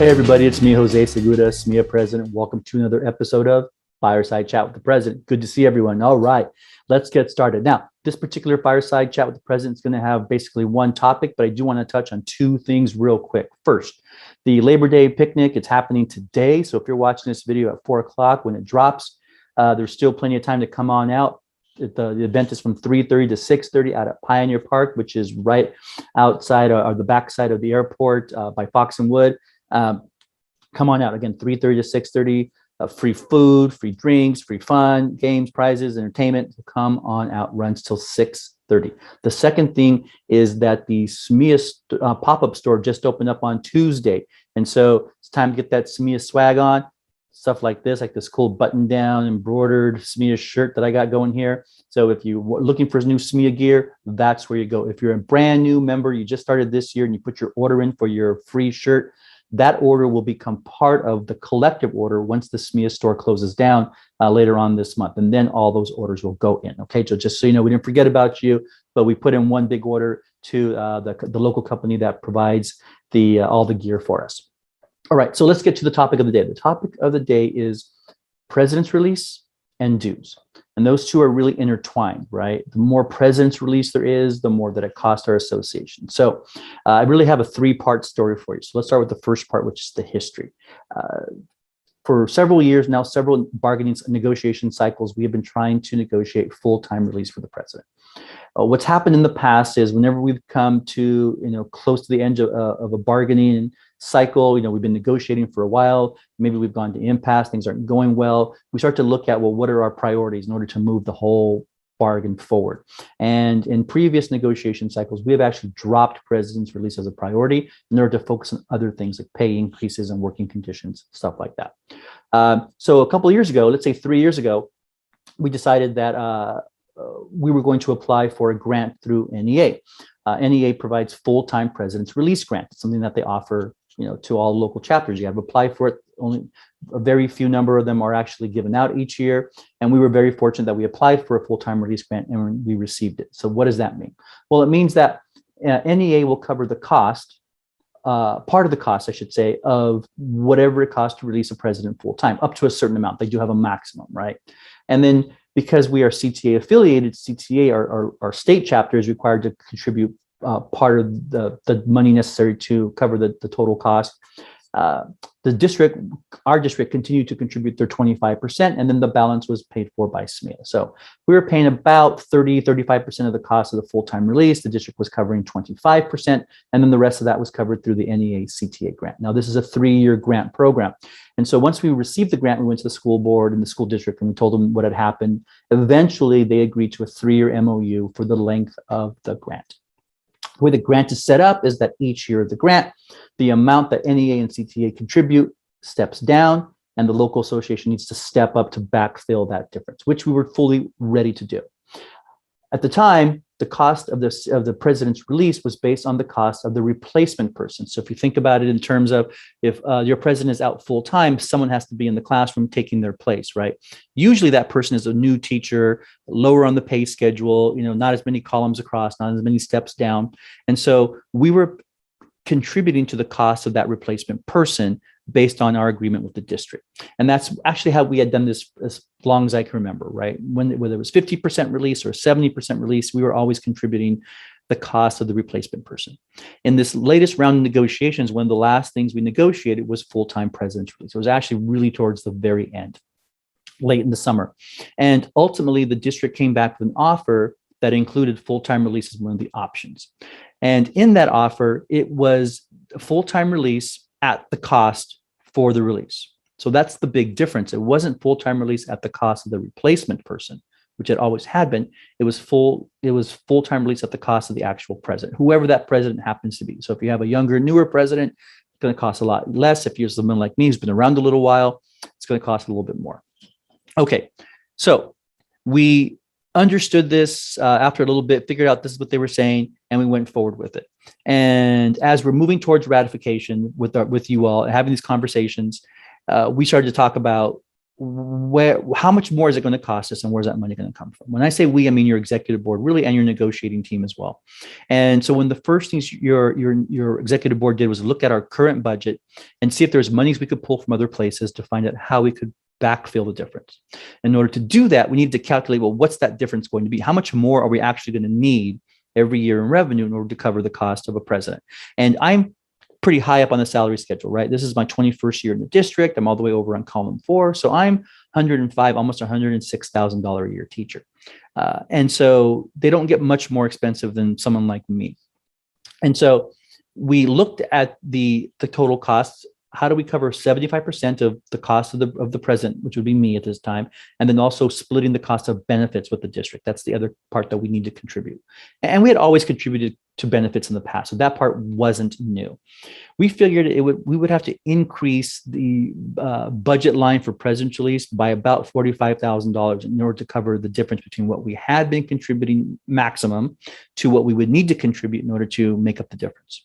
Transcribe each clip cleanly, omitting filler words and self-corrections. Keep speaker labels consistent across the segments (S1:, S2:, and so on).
S1: Hey everybody, it's me, Jose Segura, SMEEA President. Welcome to another episode of Fireside Chat with the President. Good to see everyone. All right, let's get started. Now, this particular Fireside Chat with the President is going to have basically one topic, but I do want to touch on two things real quick. First, the Labor Day picnic, it's happening today. So if you're watching this video at 4 o'clock when it drops, there's still plenty of time to come on out. The event is from 3:30 to 6:30 out at Pioneer Park, which is right outside or the backside of the airport by Fox and Wood. Come on out again, 3:30 to 6:30, free food, free drinks, free fun, games, prizes, entertainment. Come on out, runs till 6:30. The second thing is that the SMEEA pop-up store just opened up on Tuesday. And so it's time to get that SMEEA swag on, stuff like this cool button down, embroidered SMEEA shirt that I got going here. So if you're looking for new SMEEA gear, that's where you go. If you're a brand new member, you just started this year and you put your order in for your free shirt, that order will become part of the collective order once the SMEEA store closes down later on this month. And then all those orders will go in. Okay, so just so you know, we didn't forget about you, but we put in one big order to the local company that provides all the gear for us. All right, so let's get to the topic of the day. The topic of the day is President's Release and dues. And those two are really intertwined, right? The more President's Release there is, the more that it costs our association. So I really have a three-part story for you. So let's start with the first part, which is the history. For several years now, several bargaining negotiation cycles, we have been trying to negotiate full-time release for the president. What's happened in the past is whenever we've come to, close to the end of a bargaining cycle, we've been negotiating for a while, maybe we've gone to impasse, things aren't going well, we start to look at, well, what are our priorities in order to move the whole bargain forward? And in previous negotiation cycles, we have actually dropped President's Release as a priority in order to focus on other things like pay increases and working conditions, stuff like that. So a couple of years ago, let's say 3 years ago, we decided that we were going to apply for a grant through NEA. NEA provides full-time President's Release grant. It's something that they offer to all local chapters. You have to apply for it. Only a very few number of them are actually given out each year. And we were very fortunate that we applied for a full-time release grant and we received it. So what does that mean? Well, it means that NEA will cover the cost, part of the cost, I should say, of whatever it costs to release a president full-time, up to a certain amount. They do have a maximum, right? And then because we are CTA affiliated, CTA, our state chapter is required to contribute part of the money necessary to cover the total cost. Our district continued to contribute their 25%, and then the balance was paid for by SMEEA. So we were paying about 35% of the cost of the full-time release. The district was covering 25%, and then the rest of that was covered through the NEA CTA grant. Now, this is a 3-year grant program. And so once we received the grant, we went to the school board and the school district and we told them what had happened. Eventually, they agreed to a 3-year MOU for the length of the grant. The way the grant is set up is that each year of the grant, the amount that NEA and CTA contribute steps down, and the local association needs to step up to backfill that difference, which we were fully ready to do. At the time, the cost of the president's release was based on the cost of the replacement person. So if you think about it in terms of if your president is out full time, someone has to be in the classroom taking their place, right? Usually that person is a new teacher, lower on the pay schedule, not as many columns across, not as many steps down. And so we were contributing to the cost of that replacement person based on our agreement with the district. And that's actually how we had done this as long as I can remember, right? Whether it was 50% release or 70% release, we were always contributing the cost of the replacement person. In this latest round of negotiations, one of the last things we negotiated was full-time president's release. It was actually really towards the very end, late in the summer. And ultimately, the district came back with an offer that included full-time release as one of the options. And in that offer, it was a full-time release at the cost for the release. So that's the big difference. It wasn't full-time release at the cost of the replacement person, which it always had been. It was full-time release at the cost of the actual president, whoever that president happens to be. So if you have a younger, newer president, it's going to cost a lot less. If you're someone like me who's been around a little while, it's going to cost a little bit more. Okay, so we understood this after a little bit, figured out this is what they were saying, and we went forward with it. And as we're moving towards ratification with you all, having these conversations, we started to talk about how much more is it going to cost us, and where's that money going to come from? When I say we, I mean your executive board, really, and your negotiating team as well. And so, when the first things your executive board did was look at our current budget and see if there's monies we could pull from other places to find out how we could backfill the difference. In order to do that, we need to calculate, well, what's that difference going to be? How much more are we actually going to need every year in revenue in order to cover the cost of a president? And I'm pretty high up on the salary schedule, right? This is my 21st year in the district. I'm all the way over on column 4. So I'm 105, almost $106,000 a year teacher. And so they don't get much more expensive than someone like me. And so we looked at the total costs. How do we cover 75% of the cost of the president, which would be me at this time, and then also splitting the cost of benefits with the district? That's the other part that we need to contribute. And we had always contributed to benefits in the past, so that part wasn't new. We figured we would have to increase the budget line for President's Release by about $45,000 in order to cover the difference between what we had been contributing maximum to what we would need to contribute in order to make up the difference.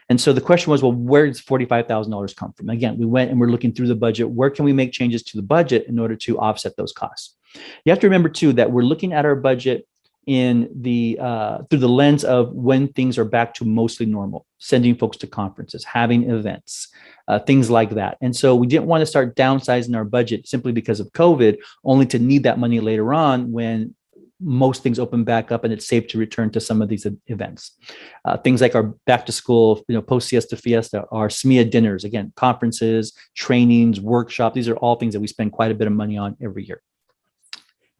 S1: And so the question was, well, where does $45,000 come from? Again, we went and we're looking through the budget. Where can we make changes to the budget in order to offset those costs? You have to remember too that we're looking at our budget in the through the lens of when things are back to mostly normal, sending folks to conferences, having events, things like that. And so we didn't want to start downsizing our budget simply because of COVID, only to need that money later on when most things open back up and it's safe to return to some of these events. Things like our back to school, post siesta fiesta, our SMEEA dinners, again, conferences, trainings, workshops. These are all things that we spend quite a bit of money on every year.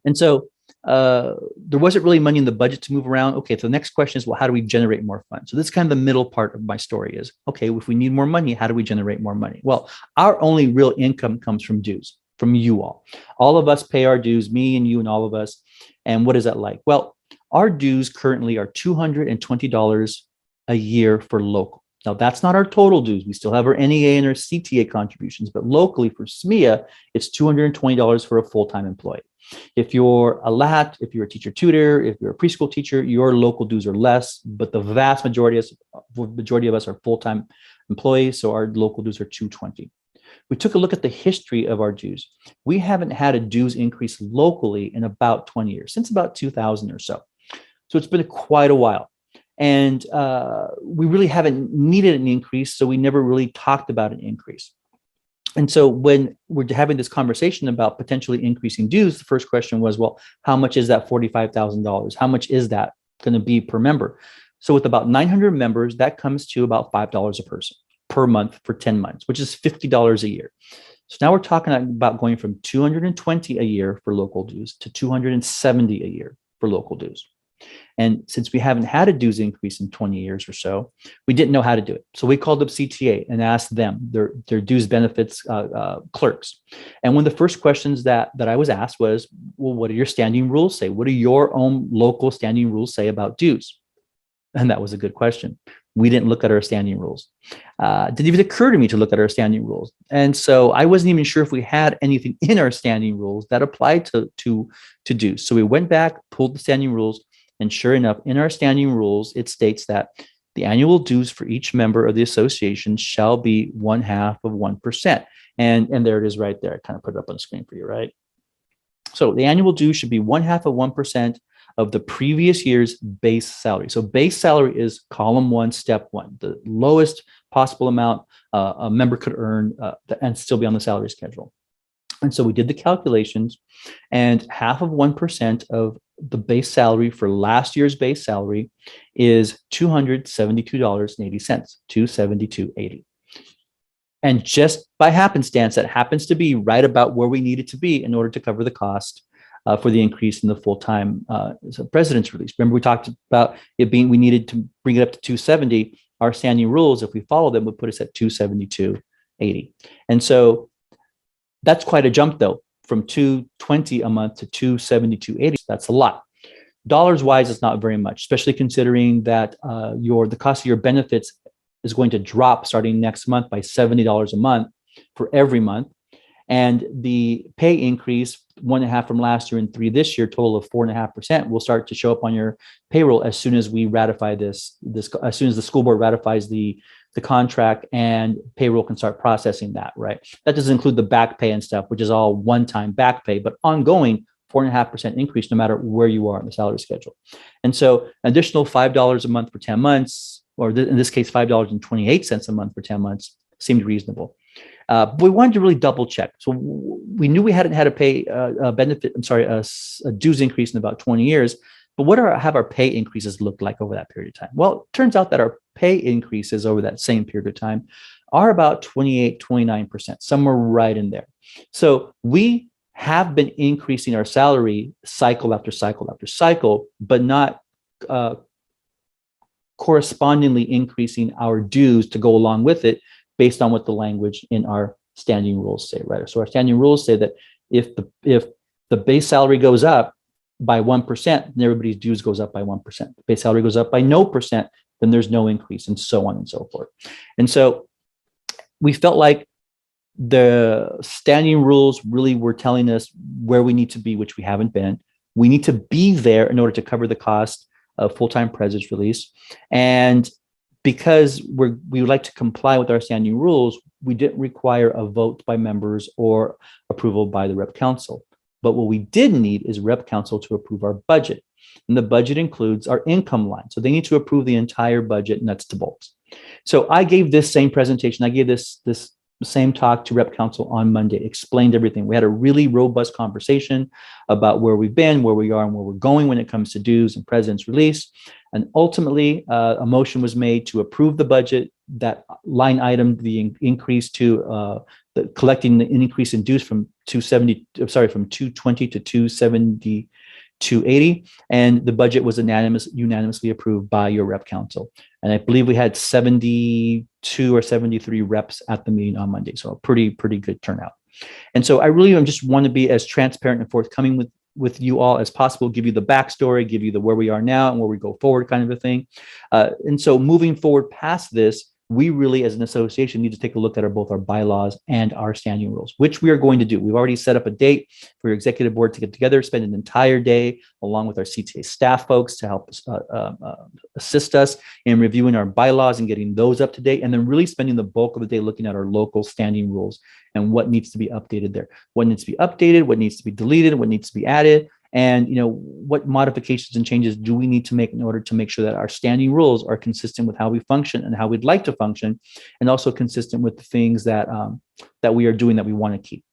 S1: And so there wasn't really money in the budget to move around. Okay, so the next question is, well, how do we generate more funds? So this is kind of the middle part of my story is, okay, if we need more money, how do we generate more money? Well, our only real income comes from dues, from you all. All of us pay our dues, me and you and all of us. And what is that like? Well, our dues currently are $220 a year for local. Now, that's not our total dues. We still have our NEA and our CTA contributions, but locally for SMEEA, it's $220 for a full-time employee. If you're a LAT, if you're a teacher tutor, if you're a preschool teacher, your local dues are less, but the vast majority of us are full-time employees, so our local dues are $220. We took a look at the history of our dues. We haven't had a dues increase locally in about 20 years, since about 2000 or so. So it's been quite a while. And we really haven't needed an increase, so we never really talked about an increase. And so when we're having this conversation about potentially increasing dues, the first question was, well, how much is that $45,000? How much is that going to be per member? So with about 900 members, that comes to about $5 a person per month for 10 months, which is $50 a year. So now we're talking about going from $220 a year for local dues to $270 a year for local dues. And since we haven't had a dues increase in 20 years or so, we didn't know how to do it. So we called up CTA and asked them, their dues benefits clerks. And one of the first questions that I was asked was, well, what do your standing rules say? What do your own local standing rules say about dues? And that was a good question. We didn't look at our standing rules. It didn't even occur to me to look at our standing rules. And so I wasn't even sure if we had anything in our standing rules that applied to dues. So we went back, pulled the standing rules, and sure enough, in our standing rules, it states that the annual dues for each member of the association shall be 0.5%. And there it is right there. I kind of put it up on the screen for you, right? So the annual dues should be 0.5% of the previous year's base salary. So base salary is column 1, step 1, the lowest possible amount a member could earn and still be on the salary schedule. And so we did the calculations, and 0.5% of the base salary for last year's base salary is $272.80, $272.80. And just by happenstance, that happens to be right about where we need it to be in order to cover the cost for the increase in the full-time President's Release. Remember, we talked about it being, we needed to bring it up to 270. Our standing rules, if we follow them, would put us at 272.80. And so that's quite a jump, though, from $220 a month to $272.80. That's a lot. Dollars wise, it's not very much, especially considering that the cost of your benefits is going to drop starting next month by $70 a month for every month. And the pay increase, 1.5 from last year and 3 this year, total of 4.5%, will start to show up on your payroll as soon as we ratify this as soon as the school board ratifies the the contract and payroll can start processing that, right? That doesn't include the back pay and stuff, which is all one-time back pay, but ongoing 4.5% increase no matter where you are in the salary schedule. And so additional $5 a month for 10 months, or in this case, $5.28 a month for 10 months seemed reasonable. But we wanted to really double check. So we knew we hadn't had a dues increase in about 20 years. But what have our pay increases looked like over that period of time? Well, it turns out that our pay increases over that same period of time are about 28, 29%, somewhere right in there. So we have been increasing our salary cycle after cycle after cycle, but not correspondingly increasing our dues to go along with it based on what the language in our standing rules say, right? So our standing rules say that if the base salary goes up by 1%, then everybody's dues goes up by 1%. The base salary goes up by no percent, then there's no increase, and so on and so forth. And so we felt like the standing rules really were telling us where we need to be, which we haven't been. We need to be there in order to cover the cost of full-time president's release. And because we would like to comply with our standing rules, we didn't require a vote by members or approval by the rep council. But what we did need is rep council to approve our budget. And the budget includes our income line. So they need to approve the entire budget nuts to bolts. So I gave this same presentation. I gave this same talk to rep council on Monday, explained everything. We had a really robust conversation about where we've been, where we are, and where we're going when it comes to dues and president's release. And ultimately, a motion was made to approve the budget, that line item, the increase to collecting the increase in dues from 220 to 270, 280, and the budget was unanimously approved by your rep council. And I believe we had 72 or 73 reps at the meeting on Monday, so a pretty good turnout. And so I really just want to be as transparent and forthcoming with you all as possible, give you the backstory, give you the where we are now and where we go forward kind of a thing. And so moving forward past this, we really, as an association, need to take a look at both our bylaws and our standing rules, which we are going to do. We've already set up a date for your executive board to get together, spend an entire day along with our CTA staff folks to help assist us in reviewing our bylaws and getting those up to date, and then really spending the bulk of the day looking at our local standing rules and what needs to be updated there, what needs to be updated, what needs to be deleted, what needs to be added. And what modifications and changes do we need to make in order to make sure that our standing rules are consistent with how we function and how we'd like to function, and also consistent with the things that we are doing that we want to keep.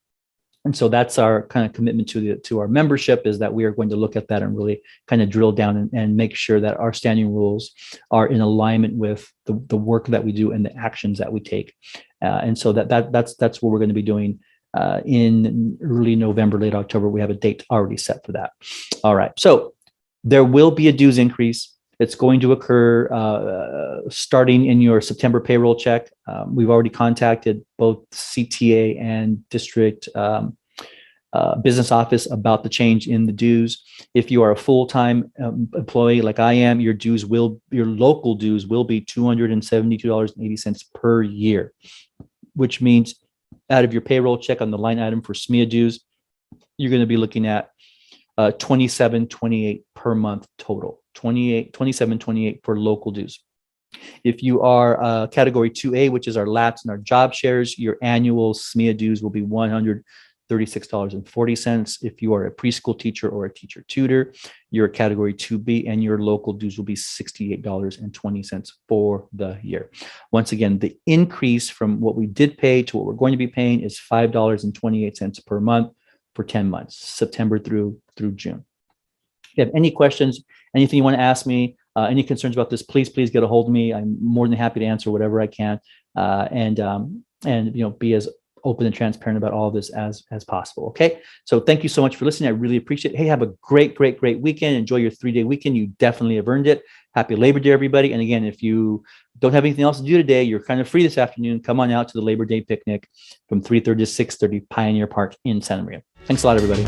S1: And so that's our kind of commitment to our membership, is that we are going to look at that and really kind of drill down and make sure that our standing rules are in alignment with the work that we do and the actions that we take. And so that's what we're going to be doing. In early November, late October. We have a date already set for that. All right. So there will be a dues increase. It's going to occur starting in your September payroll check. We've already contacted both CTA and district business office about the change in the dues. If you are a full-time employee like I am, your local dues will be $272.80 per year, which means out of your payroll check on the line item for SMEEA dues, you're going to be looking at $27.28 per month total, $27.28 for local dues. If you are category 2A, which is our LATs and our job shares, your annual SMEEA dues will be $136.40. If you are a preschool teacher or a teacher tutor, your category 2B and your local dues will be $68.20 for the year. Once again, the increase from what we did pay to what we're going to be paying is $5.28 per month for 10 months, September through June. If you have any questions, anything you want to ask me, any concerns about this, please get a hold of me. I'm more than happy to answer whatever I can, and be as open and transparent about all of this as possible. Okay. So thank you so much for listening. I really appreciate it. Hey, have a great weekend. Enjoy your 3-day weekend. You definitely have earned it. Happy Labor Day, everybody. And again, if you don't have anything else to do today, you're kind of free this afternoon, come on out to the Labor Day picnic from 3:30 to 6:30, Pioneer Park in Santa Maria. Thanks a lot, everybody.